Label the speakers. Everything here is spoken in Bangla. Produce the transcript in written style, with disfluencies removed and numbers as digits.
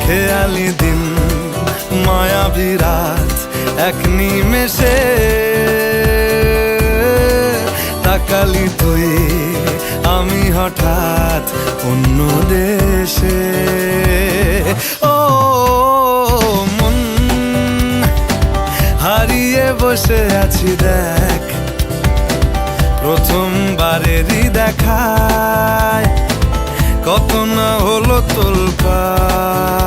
Speaker 1: খেয়ালি দিন মায়াবী রাত এক নিমেষে তাকালি তুই আমি হঠাৎ অন্য দেশে। ও মন হারিয়ে বসে আছি দেখ প্রথমবারেরই দেখায় কত না হলো তোলপাড়।